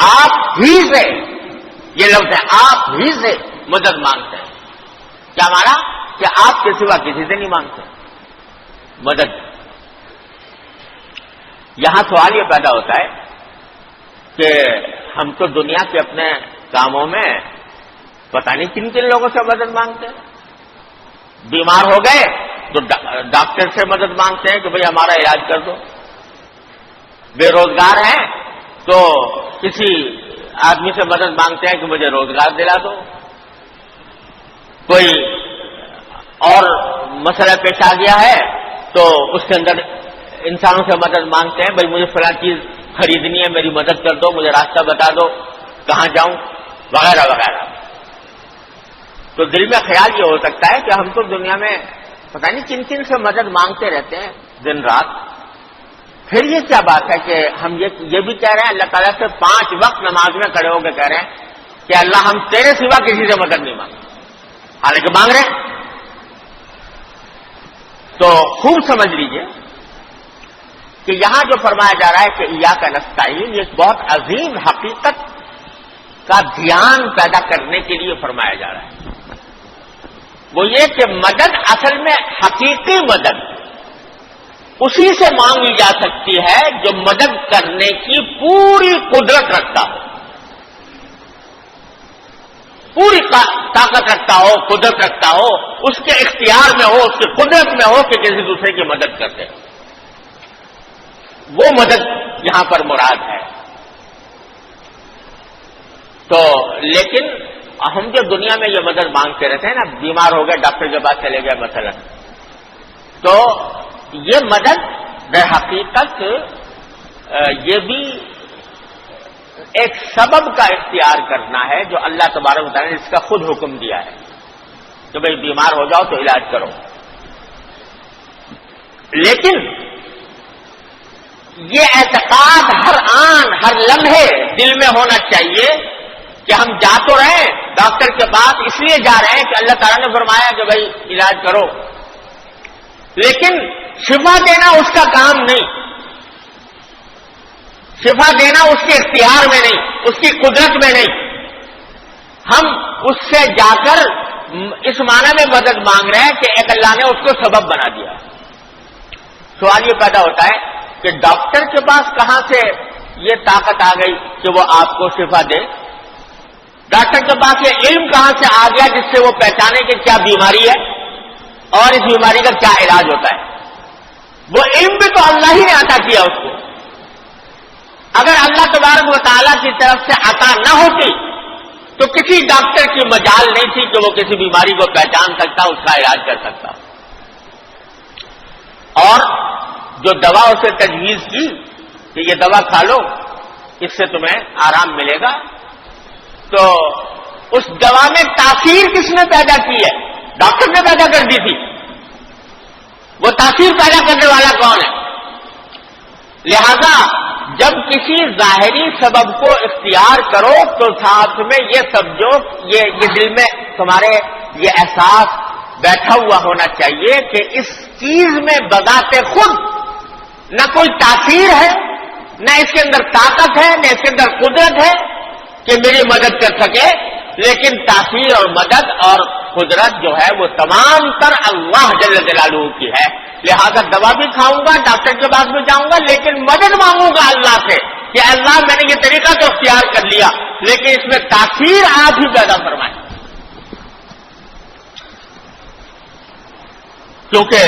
آپ ہی سے، یہ لفظ ہے آپ ہی سے مدد مانگتے ہیں. کیا مانا؟ کہ آپ کے سوا کسی سے نہیں مانگتے مدد. یہاں سوال یہ پیدا ہوتا ہے کہ ہم تو دنیا کے اپنے کاموں میں پتہ نہیں کن کن لوگوں سے مدد مانگتے ہیں. بیمار ہو گئے تو ڈاکٹر سے مدد مانگتے ہیں کہ بھئی ہمارا علاج کر دو. بے روزگار ہیں تو کسی آدمی سے مدد مانگتے ہیں کہ مجھے روزگار دلا دو. کوئی اور مسئلہ پیش آ گیا ہے تو اس کے اندر انسانوں سے مدد مانگتے ہیں، بھئی مجھے فلاں چیز خریدنی ہے، میری مدد کر دو، مجھے راستہ بتا دو، کہاں جاؤں، وغیرہ وغیرہ. تو دل میں خیال یہ ہو سکتا ہے کہ ہم تو دنیا میں پتہ نہیں کن کن سے مدد مانگتے رہتے ہیں دن رات. پھر یہ کیا بات ہے کہ ہم یہ بھی کہہ رہے ہیں اللہ تعالیٰ سے 5 وقت نماز میں کھڑے ہو کے کہہ رہے ہیں کہ اللہ ہم تیرے سوا کسی سے مدد نہیں مانگتے، حالانکہ مانگ رہے ہیں. تو خوب سمجھ لیجئے کہ یہاں جو فرمایا جا رہا ہے کہ ایاک نستعین، یہ ایک بہت عظیم حقیقت کا دھیان پیدا کرنے کے لیے فرمایا جا رہا ہے. وہ یہ کہ مدد اصل میں حقیقی مدد اسی سے مانگی جا سکتی ہے جو مدد کرنے کی پوری قدرت رکھتا ہو، پوری طاقت رکھتا ہو، قدرت رکھتا ہو، اس کے اختیار میں ہو، اس کی قدرت میں ہو کہ کسی دوسرے کی مدد کرتے. وہ مدد یہاں پر مراد ہے. تو لیکن ہم جو دنیا میں یہ مدد مانگتے رہتے ہیں نا، بیمار ہو گئے ڈاکٹر کے پاس چلے گئے مثلا، تو یہ مدد در حقیقت یہ بھی ایک سبب کا اختیار کرنا ہے جو اللہ تبارک و تعالیٰ نے اس کا خود حکم دیا ہے کہ بھئی بیمار ہو جاؤ تو علاج کرو. لیکن یہ اعتقاد ہر آن ہر لمحے دل میں ہونا چاہیے کہ ہم جا تو رہے ہیں ڈاکٹر کے پاس، اس لیے جا رہے ہیں کہ اللہ تعالیٰ نے فرمایا کہ بھئی علاج کرو، لیکن شفا دینا اس کا کام نہیں، شفا دینا اس کے اختیار میں نہیں، اس کی قدرت میں نہیں. ہم اس سے جا کر اس معنی میں مدد مانگ رہے ہیں کہ ایک اللہ نے اس کو سبب بنا دیا. سوال یہ پیدا ہوتا ہے کہ ڈاکٹر کے پاس کہاں سے یہ طاقت آ گئی کہ وہ آپ کو شفا دے؟ ڈاکٹر کے پاس یہ علم کہاں سے آ گیا جس سے وہ پہچانے کہ کیا بیماری ہے اور اس بیماری کا کیا علاج ہوتا ہے؟ وہ علم بھی تو اللہ ہی نے عطا کیا اس کو. اگر اللہ تبارک و تعالیٰ کی طرف سے عطا نہ ہوتی تو کسی ڈاکٹر کی مجال نہیں تھی کہ وہ کسی بیماری کو پہچان سکتا، اس کا علاج کر سکتا. اور جو دوا اسے تجویز کی کہ یہ دوا کھا لو اس سے تمہیں آرام ملے گا، تو اس دوا میں تاثیر کس نے پیدا کی ہے؟ ڈاکٹر نے پیدا کر دی تھی. وہ تاثیر پیدا کرنے والا کون ہے؟ لہذا جب کسی ظاہری سبب کو اختیار کرو تو ساتھ میں یہ سمجھو، یہ دل میں تمہارے یہ احساس بیٹھا ہوا ہونا چاہیے کہ اس چیز میں بذات خود نہ کوئی تاثیر ہے، نہ اس کے اندر طاقت ہے، نہ اس کے اندر قدرت ہے کہ میری مدد کر سکے، لیکن تاثیر اور مدد اور قدرت جو ہے وہ تمام تر اللہ جل جلالہ کی ہے. لہذا دوا بھی کھاؤں گا، ڈاکٹر کے پاس بھی جاؤں گا، لیکن مدد مانگوں گا اللہ سے کہ اللہ میں نے یہ طریقہ تو اختیار کر لیا، لیکن اس میں تاثیر آپ ہی پیدا فرمائیں. کیونکہ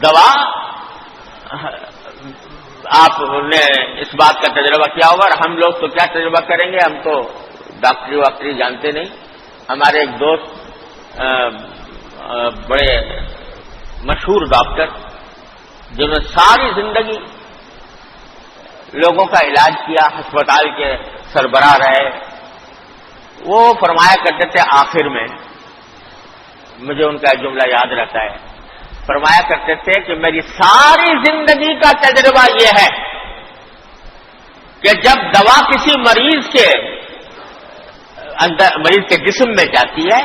دوا آپ نے اس بات کا تجربہ کیا ہوگا، اور ہم لوگ تو کیا تجربہ کریں گے، ہم تو ڈاکٹری واکٹری جانتے نہیں. ہمارے ایک دوست بڑے مشہور ڈاکٹر جنہوں نے ساری زندگی لوگوں کا علاج کیا، ہسپتال کے سربراہ رہے، وہ فرمایا کرتے تھے آخر میں، مجھے ان کا جملہ یاد رہتا ہے، فرمایا کرتے تھے کہ میری ساری زندگی کا تجربہ یہ ہے کہ جب دوا کسی مریض کے اندر، مریض کے جسم میں جاتی ہے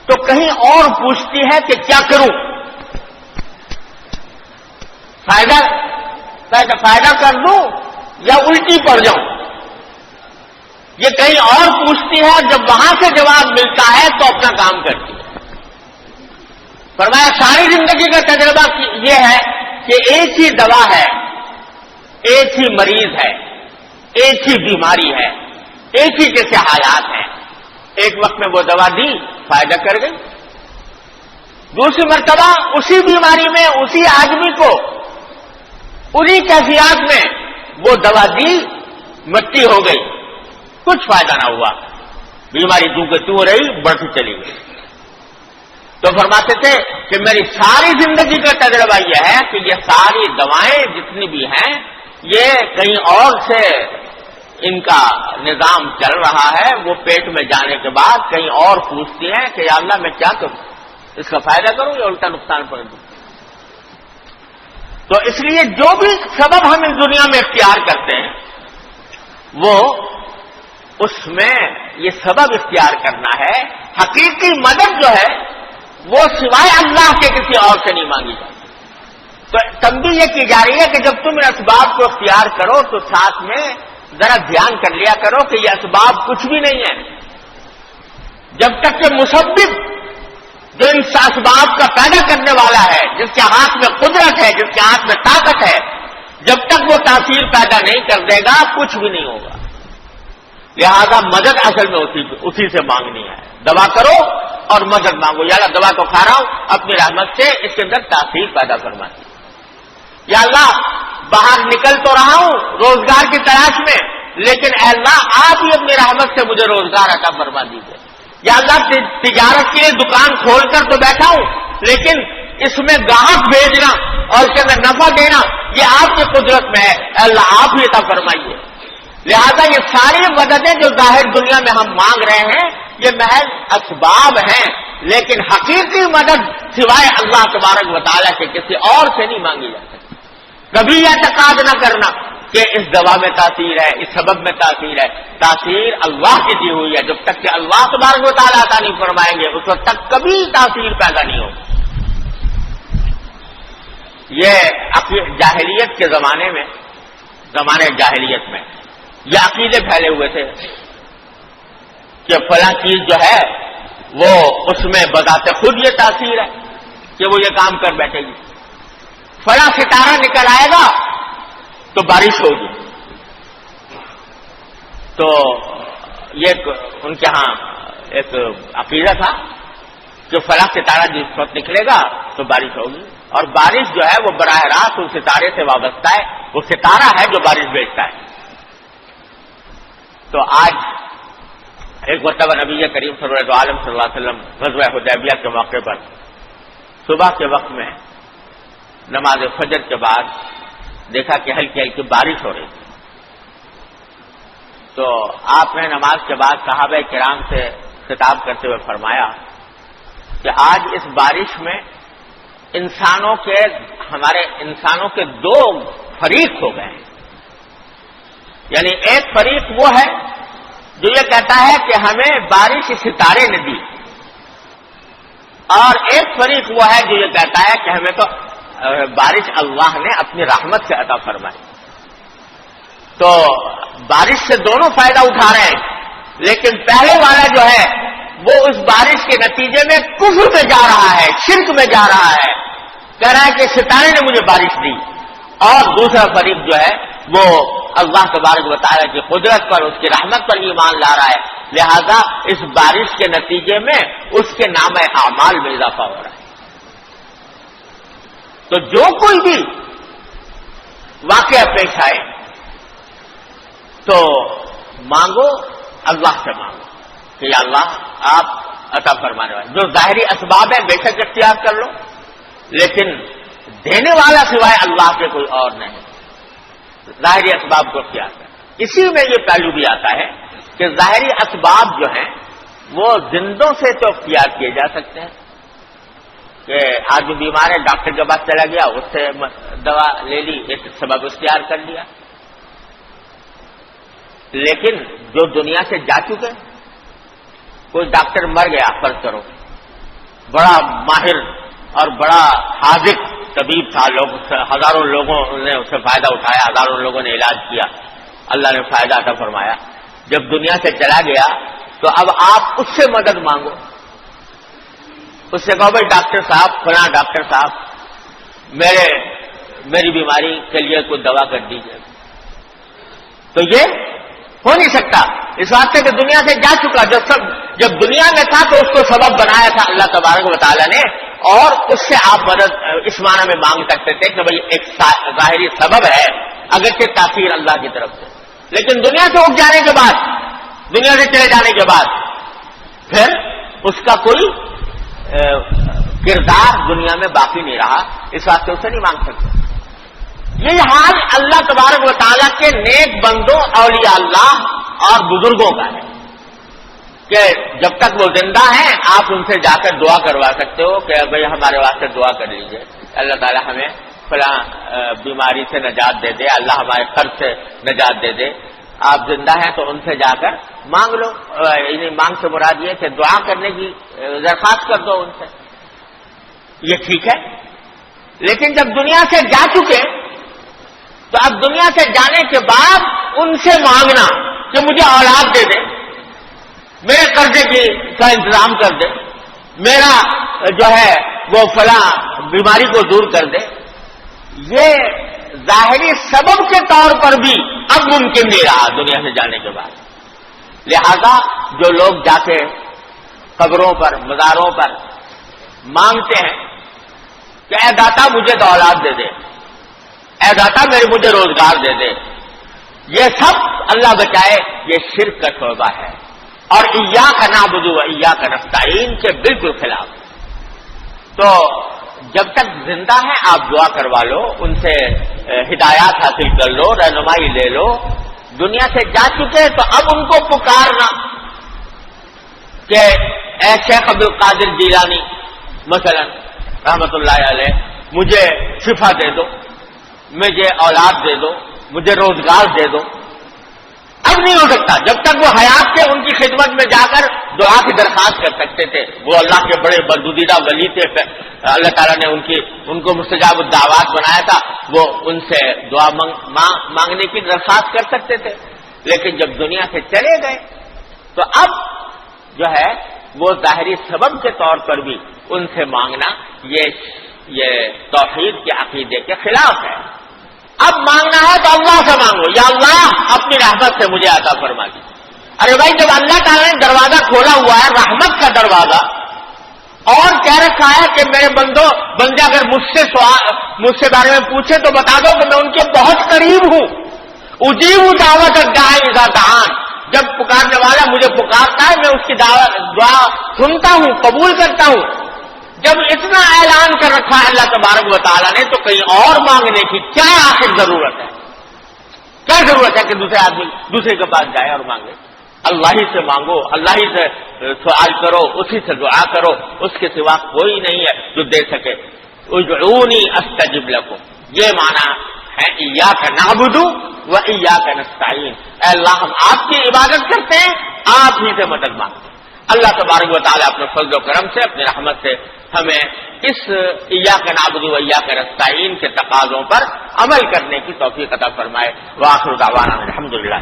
تو کہیں اور پوچھتی ہے کہ کیا کروں، فائدہ کر دوں یا الٹی پڑ جاؤں. یہ کہیں اور پوچھتی ہے، جب وہاں سے جواب ملتا ہے تو اپنا کام کرتی ہے۔ فرمایا ساری زندگی کا تجربہ یہ ہے کہ ایک ہی دوا ہے، ایک ہی مریض ہے، ایک ہی بیماری ہے، ایک ہی جیسے حالات ہیں۔ ایک وقت میں وہ دوا دی، فائدہ کر گئی، دوسری مرتبہ اسی بیماری میں اسی آدمی کو انہی کیفیات میں وہ دوا دی، مٹی ہو گئی، کچھ فائدہ نہ ہوا، بیماری دوں کے توں رہی، بڑھتی چلی گئی۔ تو فرماتے تھے کہ میری ساری زندگی کا تجربہ یہ ہے کہ یہ ساری دوائیں جتنی بھی ہیں یہ کہیں اور سے ان کا نظام چل رہا ہے، وہ پیٹ میں جانے کے بعد کہیں اور پوچھتی ہیں کہ یا اللہ میں کیا کروں، اس کا فائدہ کروں یا الٹا نقصان پہنچ دوں۔ تو اس لیے جو بھی سبب ہم اس دنیا میں اختیار کرتے ہیں وہ اس میں یہ سبب اختیار کرنا ہے، حقیقی مدد جو ہے وہ سوائے اللہ کے کسی اور سے نہیں مانگی جاتی۔ تو تنبیہ یہ کی جا رہی ہے کہ جب تم ان اسباب کو اختیار کرو تو ساتھ میں ذرا دھیان کر لیا کرو کہ یہ اسباب کچھ بھی نہیں ہے، جب تک کہ مسبب جو ان اسباب کا پیدا کرنے والا ہے، جس کے ہاتھ میں قدرت ہے، جس کے ہاتھ میں طاقت ہے، جب تک وہ تاثیر پیدا نہیں کر دے گا کچھ بھی نہیں ہوگا۔ لہذا مدد اصل میں اسی سے مانگنی ہے، دوا کرو اور مدد مانگو، یا اللہ دوا تو کھا رہا ہوں، اپنی رحمت سے اس کے اندر تاثیر پیدا فرماتی، یا اللہ باہر نکل تو رہا ہوں روزگار کی تلاش میں، لیکن اے اللہ آپ ہی اپنی رحمت سے مجھے روزگار عطا فرما دیجیے، یا اللہ تجارت کے لیے دکان کھول کر تو بیٹھا ہوں لیکن اس میں گاہک بھیجنا اور اس کے اندر نفع دینا یہ آپ کی قدرت میں ہے، اے اللہ آپ ہی عطا فرمائیے۔ لہذا یہ ساری مددیں جو ظاہر دنیا میں ہم مانگ رہے ہیں یہ محض اسباب ہیں، لیکن حقیقی مدد سوائے اللہ تبارک و تعالیٰ کے کسی اور سے نہیں مانگی جا سکتی۔ کبھی یہ اعتقاد نہ کرنا کہ اس دوا میں تاثیر ہے، اس سبب میں تاثیر ہے، تاثیر اللہ کی دی ہوئی ہے، جب تک کہ اللہ تبارک و تعالیٰ عطا نہیں فرمائیں گے اس وقت تک کبھی تاثیر پیدا نہیں ہوگی۔ یہ جاہلیت کے زمانے جاہلیت میں یہ عقیدے پھیلے ہوئے تھے کہ فلاں چیز جو ہے وہ اس میں بذات خود یہ تاثیر ہے کہ وہ یہ کام کر بیٹھے گی، فلاں ستارہ نکل آئے گا تو بارش ہوگی۔ تو یہ ان کے ہاں ایک عقیدہ تھا کہ فلاں ستارہ جس وقت نکلے گا تو بارش ہوگی، اور بارش جو ہے وہ براہ راست اس ستارے سے وابستہ ہے، وہ ستارہ ہے جو بارش بھیجتا ہے۔ تو آج ایک مرتبہ نبی کریم صلی اللہ علیہ وسلم غزوہ حدیبیہ کے موقع پر صبح کے وقت میں نماز فجر کے بعد دیکھا کہ ہلکی ہلکی بارش ہو رہی تھی، تو آپ نے نماز کے بعد صحابہ کرام سے خطاب کرتے ہوئے فرمایا کہ آج اس بارش میں ہمارے انسانوں کے دو فریق ہو گئے ہیں، یعنی ایک فریق وہ ہے جو یہ کہتا ہے کہ ہمیں بارش ستارے نے دی، اور ایک فریق وہ ہے جو یہ کہتا ہے کہ ہمیں تو بارش اللہ نے اپنی رحمت سے عطا فرمائی۔ تو بارش سے دونوں فائدہ اٹھا رہے ہیں، لیکن پہلے والا جو ہے وہ اس بارش کے نتیجے میں کفر میں جا رہا ہے، شرک میں جا رہا ہے، کہہ رہا ہے کہ ستارے نے مجھے بارش دی، اور دوسرا فریق جو ہے وہ اللہ تبارک و تعالیٰ کی قدرت پر، اس کی رحمت پر ایمان لا رہا ہے، لہذا اس بارش کے نتیجے میں اس کے نام اعمال میں اضافہ ہو رہا ہے۔ تو جو کوئی بھی واقعہ پیش آئے تو مانگو، اللہ سے مانگو کہ یا اللہ آپ عطا فرمانے والے، جو ظاہری اسباب ہیں بے شک اختیار کر لو، لیکن دینے والا سوائے اللہ کے کوئی اور نہیں، ظاہری اسباب کو اختیار کر۔ اسی میں یہ پہلو بھی آتا ہے کہ ظاہری اسباب جو ہیں وہ زندوں سے تو اختیار کیے جا سکتے ہیں، کہ آدمی بیمار ہے ڈاکٹر کے پاس چلا گیا، اس سے دوا لے لی، ایک سبب اختیار کر لیا، لیکن جو دنیا سے جا چکے، کوئی ڈاکٹر مر گیا فرض کرو، بڑا ماہر اور بڑا حاذق طبیب تھا، ہزاروں لوگوں نے اس سے فائدہ اٹھایا، ہزاروں لوگوں نے علاج کیا، اللہ نے فائدہ عطا فرمایا، جب دنیا سے چلا گیا تو اب آپ اس سے مدد مانگو. اس سے کہو بھائی ڈاکٹر صاحب، فلاں ڈاکٹر صاحب میری بیماری کے لیے کوئی دوا کر دیجیے. تو یہ ہو نہیں سکتا اس واسطے کہ دنیا سے جا چکا. جب دنیا میں تھا تو اس کو سبب بنایا تھا اللہ تبارک و تعالیٰ نے، اور اس سے آپ مدد اس معنی میں مانگ سکتے تھے کہ بھائی ایک ظاہری سبب ہے اگرچہ تاثیر اللہ کی طرف سے. لیکن دنیا سے اٹھ جانے کے بعد، دنیا سے چلے جانے کے بعد پھر اس کا کوئی کردار دنیا میں باقی نہیں رہا، اس واسطے اسے نہیں مانگ سکتے. یہ حال اللہ تبارک و تعالیٰ کے نیک بندوں، اولیاء اللہ اور بزرگوں کا ہے کہ جب تک وہ زندہ ہیں آپ ان سے جا کر دعا کروا سکتے ہو کہ بھائی ہمارے واسطے دعا کر لیجئے، اللہ تعالیٰ ہمیں فلاں بیماری سے نجات دے دے، اللہ ہمارے قرض سے نجات دے دے. آپ زندہ ہیں تو ان سے جا کر مانگ لو. مانگ سے مراد یہ کہ دعا کرنے کی درخواست کر دو ان سے، یہ ٹھیک ہے. لیکن جب دنیا سے جا چکے تو اب دنیا سے جانے کے بعد ان سے مانگنا کہ مجھے اولاد دے دے، میرے قرضے کا انتظام کر دے، میرا جو ہے وہ فلاں بیماری کو دور کر دے، یہ ظاہری سبب کے طور پر بھی اب ممکن نہیں رہا دنیا سے جانے کے بعد. لہذا جو لوگ جا کے قبروں پر، مزاروں پر مانگتے ہیں کہ اے داتا مجھے تو اولاد دے دے، اے داتا مجھے روزگار دے دے، یہ سب اللہ بچائے یہ شرک کا شعبہ ہے اور ایاک نعبد و ایاک نستعین کے بالکل خلاف. تو جب تک زندہ ہیں آپ دعا کروا لو، ان سے ہدایات حاصل کر لو، رہنمائی لے لو. دنیا سے جا چکے تو اب ان کو پکارنا کہ اے شیخ عبد القادر جیلانی مثلا رحمت اللہ علیہ مجھے شفا دے دو، مجھے اولاد دے دو، مجھے روزگار دے دو. اب نہیں ہو سکتا. جب تک وہ حیات تھے ان کی خدمت میں جا کر دعا کی درخواست کر سکتے تھے. وہ اللہ کے بڑے برگزیدہ ولی تھے، اللہ تعالیٰ نے ان کو مستجاب الدعوات بنایا تھا، وہ ان سے دعا مانگنے کی درخواست کر سکتے تھے. لیکن جب دنیا سے چلے گئے تو اب جو ہے وہ ظاہری سبب کے طور پر بھی ان سے مانگنا یہ توحید کے عقیدے کے خلاف ہے. اب مانگنا ہے تو اللہ سے مانگو، یا اللہ اپنی رحمت سے مجھے عطا فرما دی. ارے بھائی جب اللہ تعالیٰ نے دروازہ کھولا ہوا ہے رحمت کا دروازہ، اور کہہ رکھا ہے کہ میرے بندے اگر مجھ سے بارے میں پوچھے تو بتا دو کہ میں ان کے بہت قریب ہوں. اجیب دعوت الداعی اذا دعان، جب پکارنے والا مجھے پکارتا ہے میں اس کی دعا سنتا ہوں، قبول کرتا ہوں. جب اتنا اعلان کر رکھا ہے اللہ تبارک و تعالیٰ نے تو کہیں اور مانگنے کی کیا آخر ضرورت ہے؟ کیا ضرورت ہے کہ دوسرے آدمی دوسرے کے پاس جائے اور مانگے؟ اللہ ہی سے مانگو، اللہ ہی سے سوال کرو، اسی سے دعا کرو، اس کے سوا کوئی نہیں ہے جو دے سکے. ادعونی استجب لکم، یہ معنی ہے ایاک نعبد و ایاک نستعین. اے اللہ ہم آپ کی عبادت کرتے ہیں، آپ ہی سے مدد مانگتے ہیں. اللہ تبارک و تعالیٰ اپنے فضل و کرم سے، اپنی رحمت سے ہمیں اس ایاک نعبد و ایاک نستعین کے تقاضوں پر عمل کرنے کی توفیق عطا فرمائے. وآخر دعوانا الحمدللہ.